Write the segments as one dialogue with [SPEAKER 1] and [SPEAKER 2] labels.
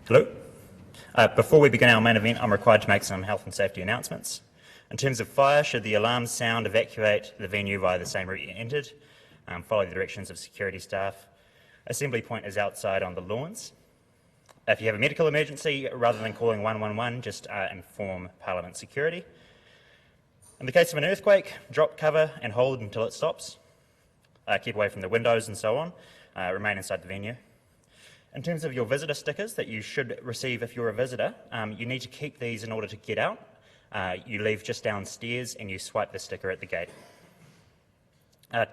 [SPEAKER 1] Hello. Before we begin our main event, I'm required to make some health and safety announcements. In terms of fire, should the alarms sound, evacuate the venue via the same route you entered. Follow the directions of security staff. Assembly point is outside on the lawns. If you have a medical emergency, rather than calling 111, just inform Parliament security. In the case of an earthquake, drop cover and hold until it stops. Keep away from the windows and so on. Remain inside the venue. In terms of your visitor stickers that you should receive if you're a visitor, you need to keep these in order to get out. You leave just downstairs and you swipe the sticker at the gate.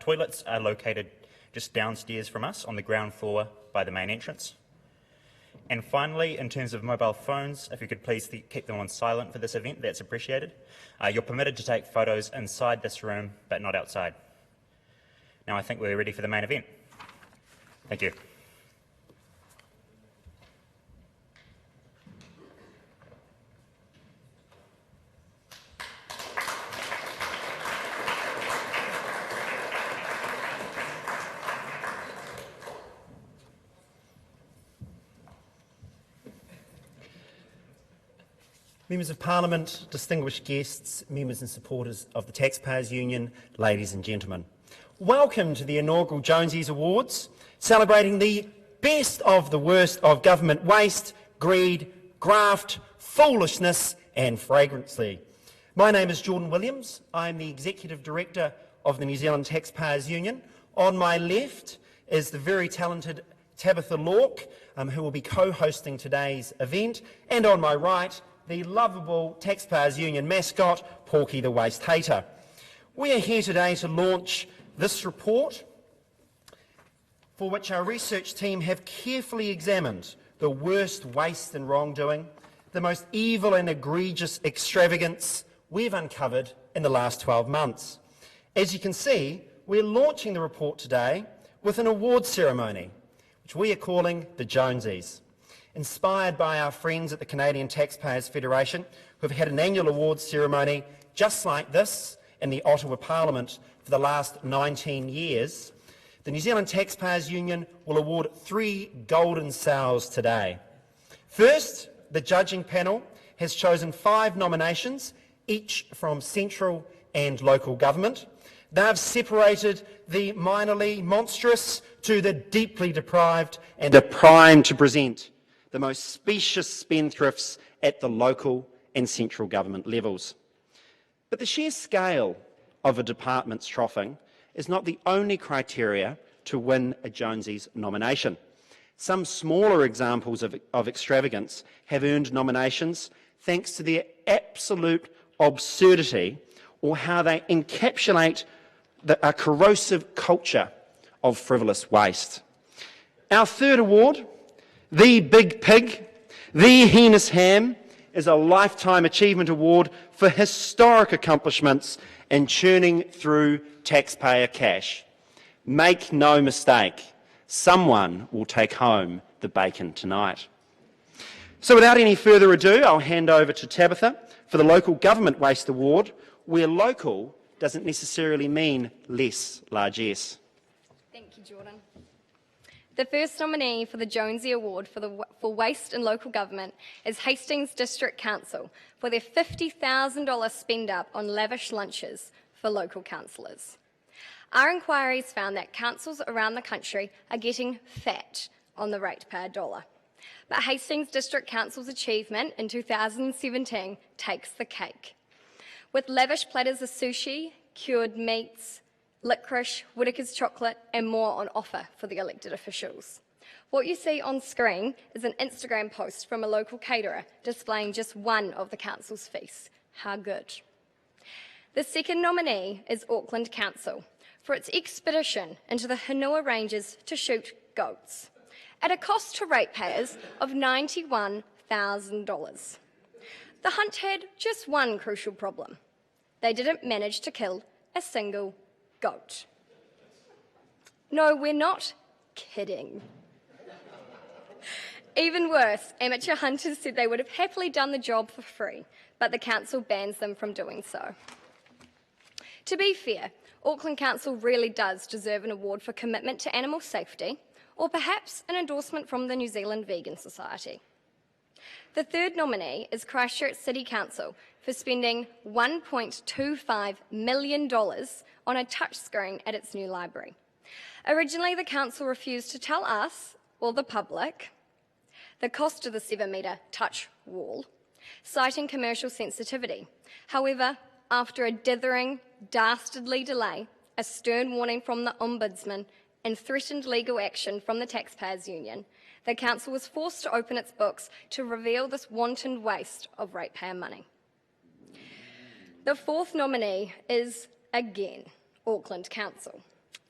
[SPEAKER 1] Toilets are located just downstairs from us on the ground floor by the main entrance. And finally, in terms of mobile phones, if you could please keep them on silent for this event, that's appreciated. You're permitted to take photos inside this room, but not outside. Now I think we're ready for the main event. Thank you.
[SPEAKER 2] Members of Parliament, distinguished guests, members and supporters of the Taxpayers Union, ladies and gentlemen. Welcome to the inaugural Jonesys Awards, celebrating the best of the worst of government waste, greed, graft, foolishness and fragrancy. My name is Jordan Williams. I'm the Executive Director of the New Zealand Taxpayers Union. On my left is the very talented Tabitha Lorke, who will be co-hosting today's event, and on my right, the lovable Taxpayers Union mascot, Porky the Waste Hater. We are here today to launch this report, for which our research team have carefully examined the worst waste and wrongdoing, the most evil and egregious extravagance we've uncovered in the last 12 months. As you can see, we're launching the report today with an awards ceremony, which we are calling the Jonesys. Inspired by our friends at the Canadian Taxpayers Federation, who have had an annual awards ceremony just like this in the Ottawa Parliament for the last 19 years, the New Zealand Taxpayers Union will award 3 golden sows today. First, the judging panel has chosen 5 nominations, each from central and local government. They've separated the minorly monstrous to the deeply deprived and are primed to present the most specious spendthrifts at the local and central government levels. But the sheer scale of a department's troughing is not the only criteria to win a Jonesys nomination. Some smaller examples of extravagance have earned nominations thanks to their absolute absurdity or how they encapsulate a corrosive culture of frivolous waste. Our third award, the Big Pig, the Heinous Ham, is a Lifetime Achievement Award for historic accomplishments in churning through taxpayer cash. Make no mistake, someone will take home the bacon tonight. So without any further ado, I'll hand over to Tabitha for the Local Government Waste Award, where local doesn't necessarily mean less largesse.
[SPEAKER 3] Thank you, Jordan. The first nominee for the Jonesy Award for Waste and Local Government is Hastings District Council for their $50,000 spend-up on lavish lunches for local councillors. Our inquiries found that councils around the country are getting fat on the ratepayer dollar. But Hastings District Council's achievement in 2017 takes the cake. With lavish platters of sushi, cured meats, licorice, Whittaker's chocolate and more on offer for the elected officials. What you see on screen is an Instagram post from a local caterer displaying just one of the council's feasts. How good. The second nominee is Auckland Council for its expedition into the Henua Ranges to shoot goats at a cost to ratepayers of $91,000. The hunt had just one crucial problem. They didn't manage to kill a single goat. No, we're not kidding. Even worse, amateur hunters said they would have happily done the job for free, but the council bans them from doing so. To be fair, Auckland Council really does deserve an award for commitment to animal safety, or perhaps an endorsement from the New Zealand Vegan Society. The third nominee is Christchurch City Council for spending $1.25 million on a touchscreen at its new library. Originally, the council refused to tell us, or the public, the cost of the 7-metre touch wall, citing commercial sensitivity. However, after a dithering, dastardly delay, a stern warning from the Ombudsman, and threatened legal action from the Taxpayers Union, the council was forced to open its books to reveal this wanton waste of ratepayer money. The fourth nominee is, again, Auckland Council,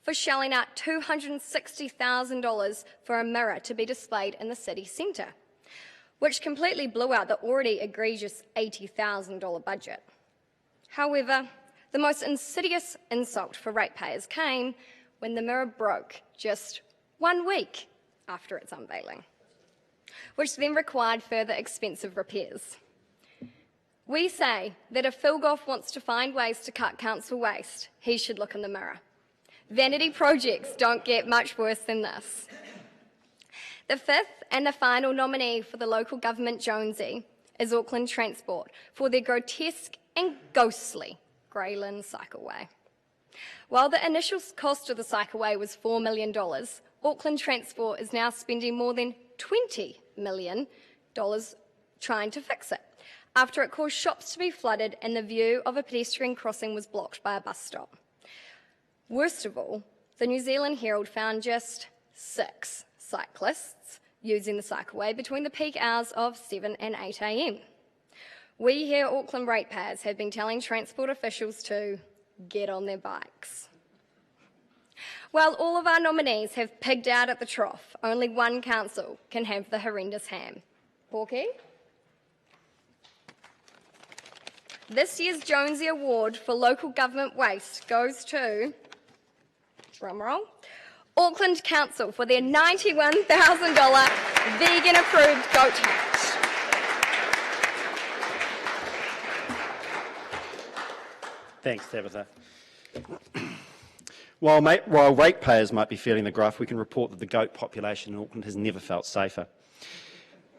[SPEAKER 3] for shelling out $260,000 for a mirror to be displayed in the city centre, which completely blew out the already egregious $80,000 budget. However, the most insidious insult for ratepayers came when the mirror broke just 1 week after its unveiling, which then required further expensive repairs. We say that if Phil Goff wants to find ways to cut council waste, he should look in the mirror. Vanity projects don't get much worse than this. The fifth and the final nominee for the local government Jonesy is Auckland Transport for their grotesque and ghostly Greyland Cycleway. While the initial cost of the cycleway was $4 million, Auckland Transport is now spending more than $20 million trying to fix it, after it caused shops to be flooded and the view of a pedestrian crossing was blocked by a bus stop. Worst of all, the New Zealand Herald found just 6 cyclists using the cycleway between the peak hours of 7 and 8 a.m. We here, Auckland ratepayers, have been telling transport officials to get on their bikes. While all of our nominees have pigged out at the trough, only one council can have the horrendous ham. Porky? This year's Jonesy Award for Local Government Waste goes to, drumroll, Auckland Council for their $91,000 vegan-approved goat hat.
[SPEAKER 2] Thanks, Tabitha. While ratepayers might be feeling the gruff, we can report that the goat population in Auckland has never felt safer.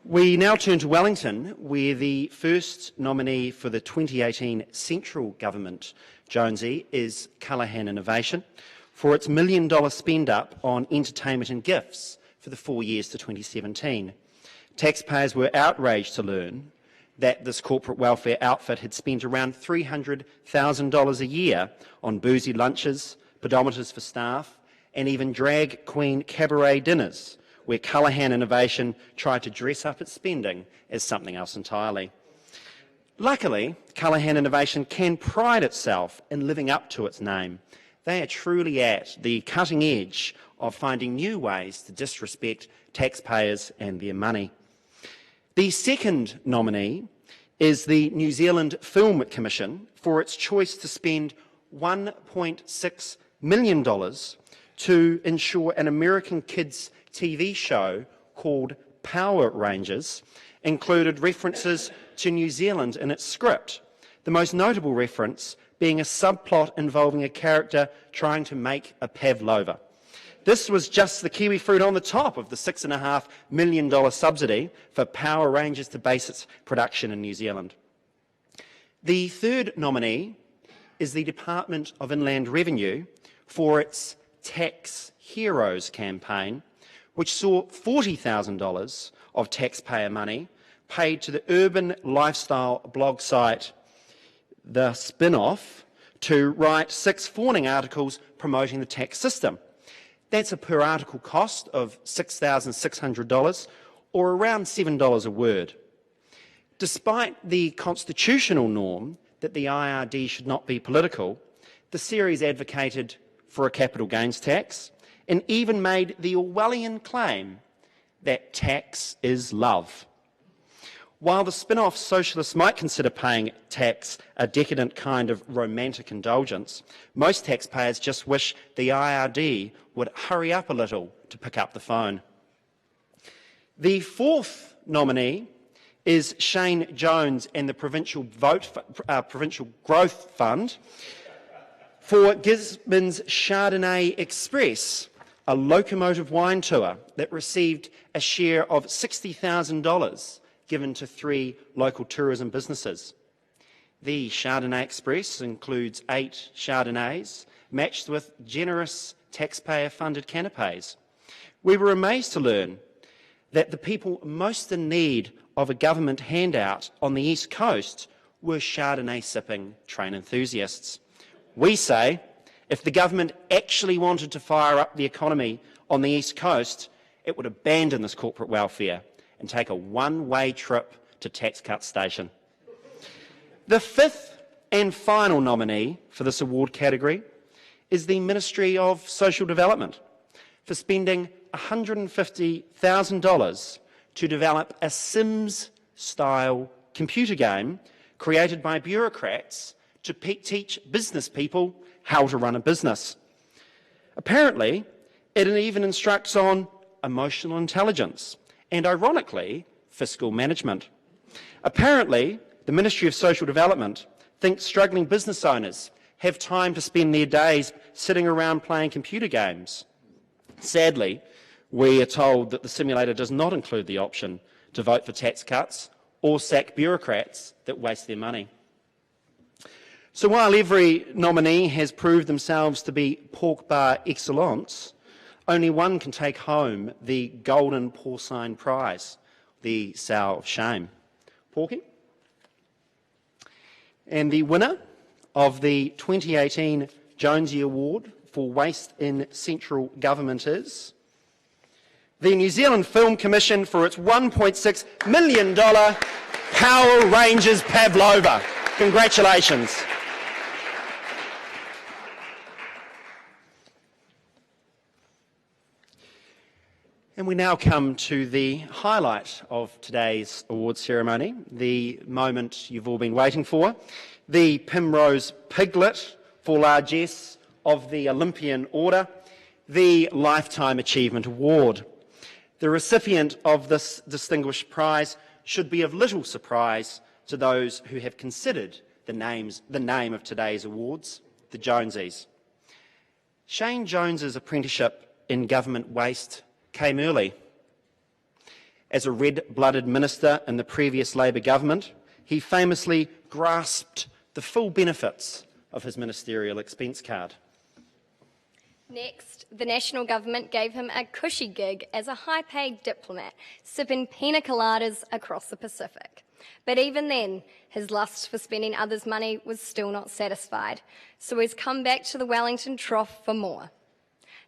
[SPEAKER 2] We now turn to Wellington, where the first nominee for the 2018 Central Government Jonesy is Callaghan Innovation for its $1 million spend-up on entertainment and gifts for the 4 years to 2017. Taxpayers were outraged to learn that this corporate welfare outfit had spent around $300,000 a year on boozy lunches, pedometers for staff, and even drag queen cabaret dinners, where Callaghan Innovation tried to dress up its spending as something else entirely. Luckily, Callaghan Innovation can pride itself in living up to its name. They are truly at the cutting edge of finding new ways to disrespect taxpayers and their money. The second nominee is the New Zealand Film Commission for its choice to spend $1.6 million to ensure an American kids' TV show called Power Rangers included references to New Zealand in its script, the most notable reference being a subplot involving a character trying to make a pavlova. This was just the kiwi fruit on the top of the $6.5 million subsidy for Power Rangers to base its production in New Zealand. The third nominee is the Department of Inland Revenue for its Tax Heroes campaign, which saw $40,000 of taxpayer money paid to the urban lifestyle blog site The Spin-Off to write 6 fawning articles promoting the tax system. That's a per article cost of $6,600 or around $7 a word. Despite the constitutional norm that the IRD should not be political, the series advocated for a capital gains tax and even made the Orwellian claim that tax is love. While the spin-off socialists might consider paying tax a decadent kind of romantic indulgence, most taxpayers just wish the IRD would hurry up a little to pick up the phone. The fourth nominee is Shane Jones and the Provincial Growth Fund for Gisborne's Chardonnay Express, a locomotive wine tour that received a share of $60,000 given to 3 local tourism businesses. The Chardonnay Express includes 8 Chardonnays, matched with generous taxpayer-funded canapés. We were amazed to learn that the people most in need of a government handout on the East Coast were Chardonnay-sipping train enthusiasts. We say, if the government actually wanted to fire up the economy on the East Coast, it would abandon this corporate welfare and take a one-way trip to Tax Cut Station. The 5th and final nominee for this award category is the Ministry of Social Development for spending $150,000 to develop a Sims-style computer game created by bureaucrats to teach business people how to run a business. Apparently, it even instructs on emotional intelligence and, ironically, fiscal management. Apparently, the Ministry of Social Development thinks struggling business owners have time to spend their days sitting around playing computer games. Sadly, we are told that the simulator does not include the option to vote for tax cuts or sack bureaucrats that waste their money. So while every nominee has proved themselves to be pork bar excellence, only one can take home the golden porcine prize, the sow of shame. Porky? And the winner of the 2018 Jonesy Award for Waste in Central Government is the New Zealand Film Commission for its $1.6 million Power Rangers Pavlova. Congratulations. And we now come to the highlight of today's awards ceremony, the moment you've all been waiting for, the Primrose Piglet for largesse of the Olympian Order, the Lifetime Achievement Award. The recipient of this distinguished prize should be of little surprise to those who have considered the name of today's awards, the Jonesies. Shane Jones's apprenticeship in government waste came early. As a red-blooded minister in the previous Labor government, he famously grasped the full benefits of his ministerial expense card.
[SPEAKER 3] Next, the national government gave him a cushy gig as a high-paid diplomat, sipping pina coladas across the Pacific. But even then, his lust for spending others' money was still not satisfied, so he's come back to the Wellington Trough for more.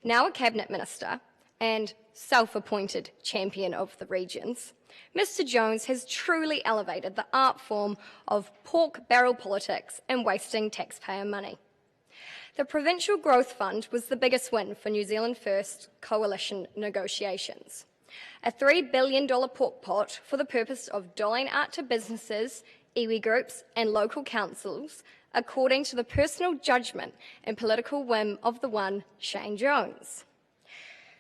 [SPEAKER 3] Now a cabinet minister, and self-appointed champion of the regions, Mr. Jones has truly elevated the art form of pork barrel politics and wasting taxpayer money. The Provincial Growth Fund was the biggest win for New Zealand First coalition negotiations. A $3 billion pork pot for the purpose of doling out to businesses, iwi groups and local councils, according to the personal judgment and political whim of the one Shane Jones.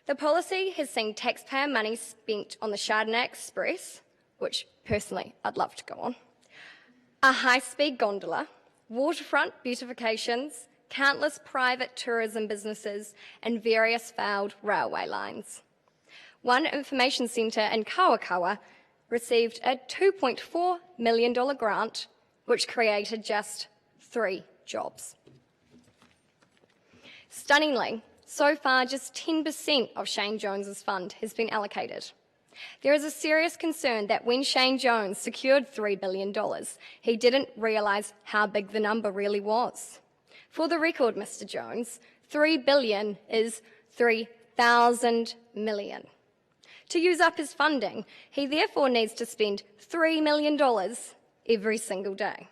[SPEAKER 3] The policy has seen taxpayer money spent on the Chardonnay Express, which personally I'd love to go on, a high-speed gondola, waterfront beautifications, countless private tourism businesses, and various failed railway lines. One information centre in Kawakawa received a $2.4 million grant, which created just 3 jobs. Stunningly, so far, just 10% of Shane Jones's fund has been allocated. There is a serious concern that when Shane Jones secured $3 billion, he didn't realise how big the number really was. For the record, Mr. Jones, $3 billion is 3,000 million. To use up his funding, he therefore needs to spend $3 million every single day.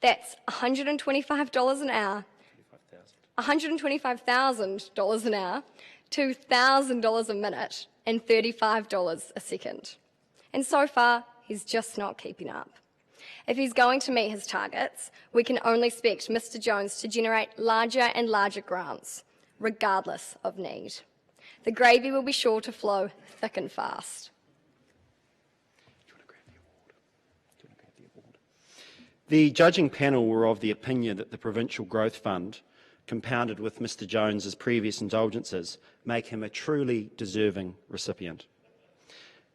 [SPEAKER 3] That's $125 an hour. $125,000 an hour, $2,000 a minute, and $35 a second. And so far, he's just not keeping up. If he's going to meet his targets, we can only expect Mr. Jones to generate larger and larger grants, regardless of need. The gravy will be sure to flow thick and fast.
[SPEAKER 2] The judging panel were of the opinion that the Provincial Growth Fund, compounded with Mr. Jones's previous indulgences, make him a truly deserving recipient.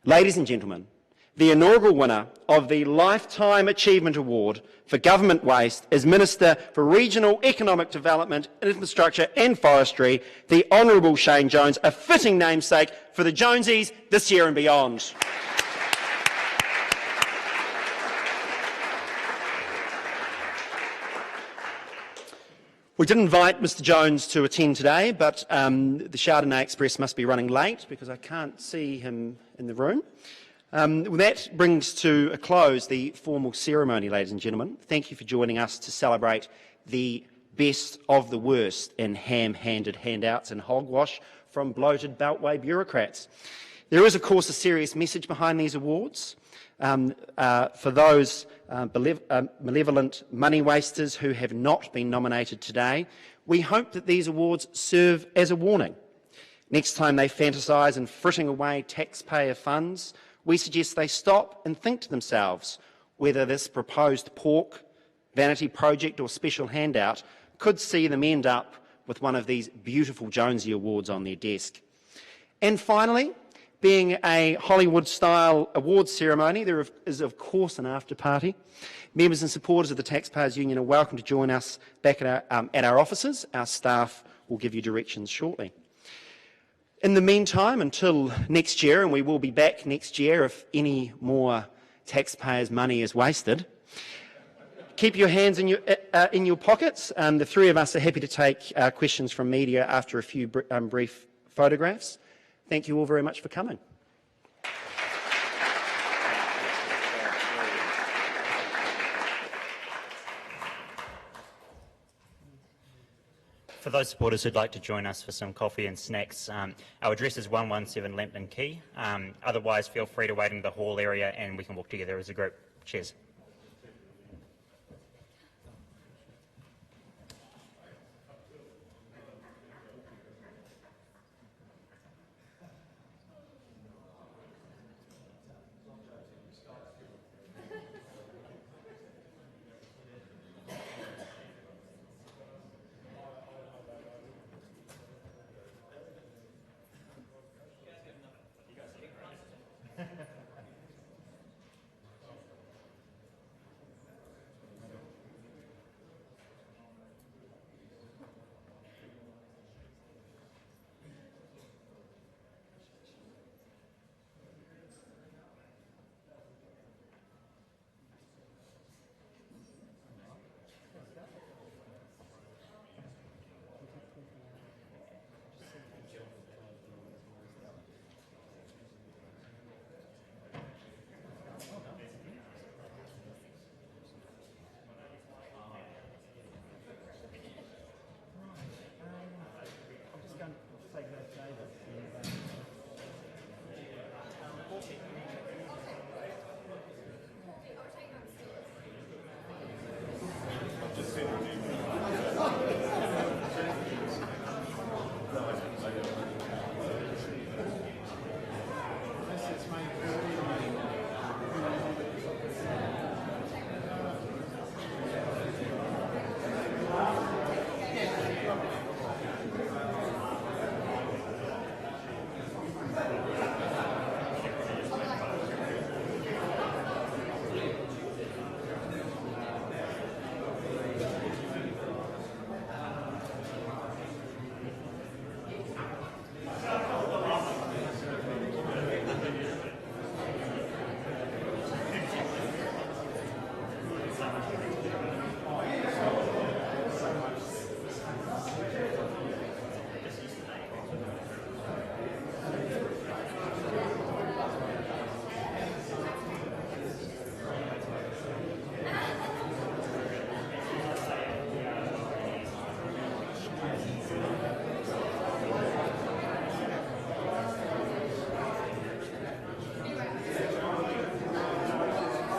[SPEAKER 2] Ladies and gentlemen, The inaugural winner of the Lifetime Achievement Award for Government Waste is Minister for Regional Economic Development, Infrastructure and Forestry, the Honourable Shane Jones, a fitting namesake for the Jonesies this year and beyond. We did invite Mr Jones to attend today, but the Chardonnay Express must be running late because I can't see him in the room. That brings to a close the formal ceremony, ladies and gentlemen. Thank you for joining us to celebrate the best of the worst in ham-handed handouts and hogwash from bloated Beltway bureaucrats. There is, of course, a serious message behind these awards. For those malevolent money wasters who have not been nominated today, we hope that these awards serve as a warning. Next time they fantasise in fritting away taxpayer funds, we suggest they stop and think to themselves whether this proposed pork, vanity project or special handout could see them end up with one of these beautiful Jonesy Awards on their desk. And finally, being a Hollywood-style awards ceremony, there is of course an after-party. Members and supporters of the Taxpayers Union are welcome to join us back at our offices. Our staff will give you directions shortly. In the meantime, until next year, and we will be back next year if any more taxpayers' money is wasted, keep your hands in your pockets. The three of us are happy to take questions from media after a few brief photographs. Thank you all very much for coming.
[SPEAKER 1] For those supporters who'd like to join us for some coffee and snacks, our address is 117 Lambton Quay. Otherwise, feel free to wait in the hall area and we can walk together as a group. Cheers.